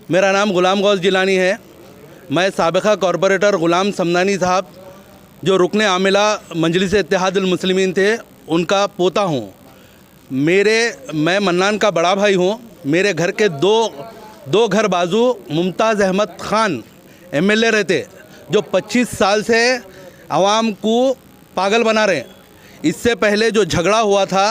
मेरा नाम ग़ुलाम गौस जिलानी है। मैं साबिक़ा कॉरपोरेटर ग़ुलाम समदानी साहब जो रुकने आमिला मजलिस इत्तेहादुल मुस्लिमीन थे उनका पोता हूँ। मैं मन्नान का बड़ा भाई हूँ। मेरे घर के दो घर बाजू मुमताज़ अहमद ख़ान एमएलए रहते जो 25 साल से आवाम को पागल बना रहे। इससे पहले जो झगड़ा हुआ था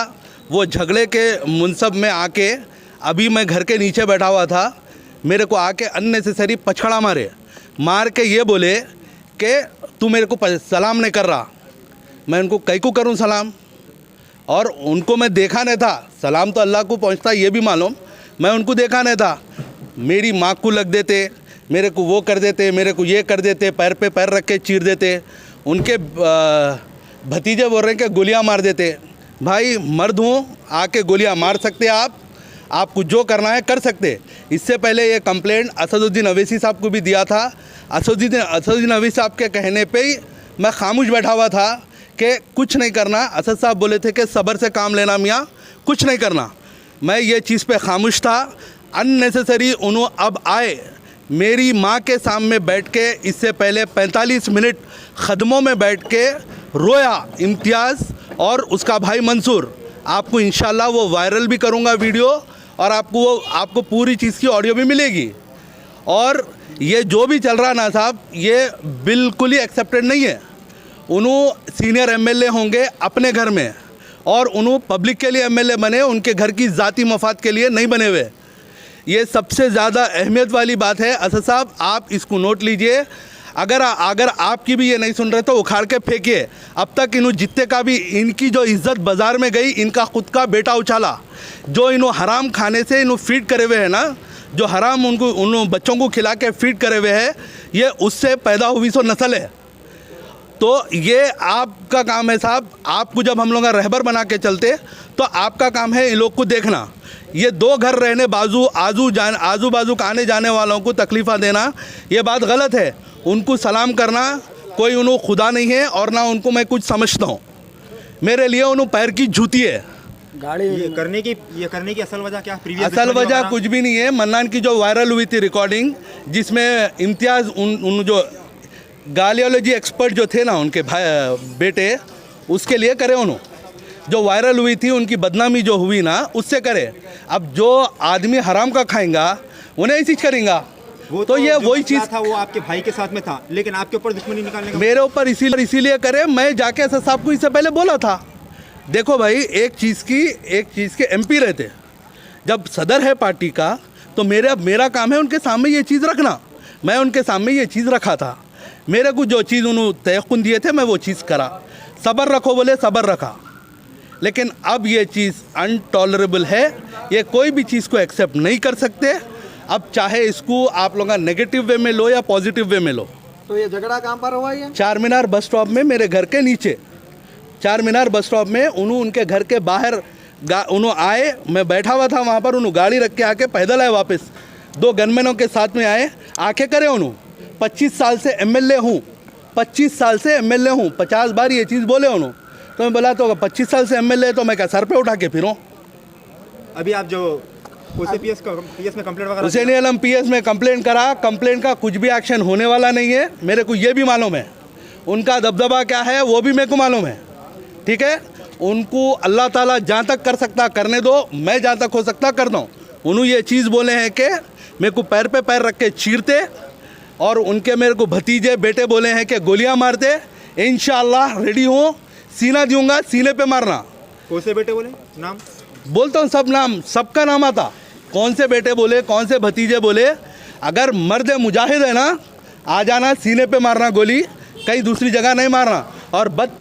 वो झगड़े के मुनसब में आके अभी मैं घर के नीचे बैठा हुआ था, मेरे को आके अननेसेसरी पछड़ा मार के ये बोले कि तू मेरे को सलाम नहीं कर रहा। मैं उनको कई को करूं सलाम, और उनको मैं देखा नहीं था। सलाम तो अल्लाह को पहुंचता ये भी मालूम, मैं उनको देखा नहीं था। मेरी माँ को लग देते, मेरे को वो कर देते, मेरे को ये कर देते, पैर पे पैर रख के चीर देते। उनके भतीजे बोल रहे हैं कि गोलियां मार देते। भाई मर्द हूँ, आके गोलियां मार सकते आपको जो करना है कर सकते। इससे पहले ये कंप्लेंट असदुद्दीन अवैसी साहब को भी दिया था। असदुद्दीन अवैसी साहब के कहने पे ही मैं खामोश बैठा हुआ था कि कुछ नहीं करना। असद साहब बोले थे कि सब्र से काम लेना मियाँ, कुछ नहीं करना। मैं ये चीज़ पे खामोश था। अननेसेसरी उन्होंने अब आए मेरी माँ के सामने बैठ के, इससे पहले 45 मिनट खदमों में बैठ के रोया इम्तियाज़ और उसका भाई मंसूर। आपको इंशाल्लाह वो वायरल भी करूँगा वीडियो, और आपको पूरी चीज़ की ऑडियो भी मिलेगी। और ये जो भी चल रहा ना साहब, ये बिल्कुल ही एक्सेप्टेड नहीं है। उन्होंने सीनियर एमएलए होंगे अपने घर में, और उन्होंने पब्लिक के लिए एमएलए बने, उनके घर की ज़ाती मफाद के लिए नहीं बने हुए। ये सबसे ज़्यादा अहमियत वाली बात है। असद साहब आप इसको नोट लीजिए। अगर आपकी भी ये नहीं सुन रहे तो उखाड़ के फेंकिए। अब तक इन्हों जितने का भी इनकी जो इज़्ज़त बाज़ार में गई, इनका खुद का बेटा उछाला, जो इन्हों हराम खाने से इन्हों फीड करे हुए हैं ना, जो हराम उन बच्चों को खिला के फीड करे हुए हैं, ये उससे पैदा हुई सो नस्ल है। तो ये आपका काम है साहब। आपको जब हम लोग रहबर बना के चलते तो आपका काम है इन लोग को देखना। ये दो घर रहने आजू बाजू का आने जाने वालों को तकलीफ़ा देना, ये बात गलत है। उनको सलाम करना, कोई उन्हों खुदा नहीं है और ना उनको मैं कुछ समझता हूँ। मेरे लिए उन्होंने पैर की जूती है। ये करने की असल वजह क्या? असल वजह कुछ भी नहीं है। मन्नान की जो वायरल हुई थी रिकॉर्डिंग, जिसमें इम्तियाज़ उन जो गालियोलॉजी एक्सपर्ट जो थे ना, उनके बेटे, उसके लिए करे। उन्होंने जो वायरल हुई थी, उनकी बदनामी जो हुई ना, उससे करे। अब जो आदमी हराम का खाएंगा उन्हें ऐसी करेंगा। वो तो ये वही चीज़ था, वो आपके भाई के साथ में था, लेकिन आपके ऊपर दुश्मनी निकालने का मेरे ऊपर इसीलिए करे। मैं जाके असद साहब को इससे पहले बोला था, देखो भाई एक चीज़ के एमपी रहते, जब सदर है पार्टी का, तो मेरा काम है उनके सामने ये चीज़ रखना। मैं उनके सामने ये चीज़ रखा था। मेरे को जो चीज़ उन्होंने तयक़ुन दिए थे मैं वो चीज़ करा। सब्र रखो बोले सब्र रखा। लेकिन अब ये चीज़ अनटॉलरेबल है। ये कोई भी चीज़ को एक्सेप्ट नहीं कर सकते। अब चाहे इसको आप लोग नेगेटिव वे में लो या पॉजिटिव वे में लो। तो ये झगड़ा कहाँ पर हुआ है? चार मीनार बस स्टॉप में, मेरे घर के नीचे। चार मीनार बस स्टॉप में उनके घर के बाहर उन्होंने आए, मैं बैठा हुआ था वहाँ पर। उन्होंने गाड़ी रख के आके पैदल आए वापस, दो गनमैनों के साथ में आए, आके करे। उन्होंने 25 साल से एमएलए हूँ, 25 साल से एमएलए हूँ, 50 बार ये चीज़ बोले उन्होंने। तो मैं बोला तो 25 साल से एमएलए तो मैं क्या सर पे उठा के फिरूँ? अभी आप जो पीएस में कंप्लेंट वगैरह, हुसैनी आलम पीएस में कंप्लेंट करा, कंप्लेंट का कुछ भी एक्शन होने वाला नहीं है। मेरे को ये भी मालूम है उनका दबदबा क्या है, वो भी मेरे को मालूम है। ठीक है, उनको अल्लाह ताला जहाँ तक कर सकता करने दो, मैं जहाँ तक हो सकता कर दूँ। उन्होंने ये चीज़ बोले हैं कि मेरे को पैर पे पैर रख के चीरते, और उनके मेरे को भतीजे बेटे बोले हैं कि गोलियां मारते। इंशाअल्लाह रेडी हूँ, सीना दूंगा, सीने पे मारना। कौन से बेटे बोले? नाम बोलता हूँ, सब नाम, सबका नाम आता। कौन से बेटे बोले, कौन से भतीजे बोले। अगर मर्द मुजाहिद है ना, आ जाना, सीने पे मारना गोली, कहीं दूसरी जगह नहीं मारना। और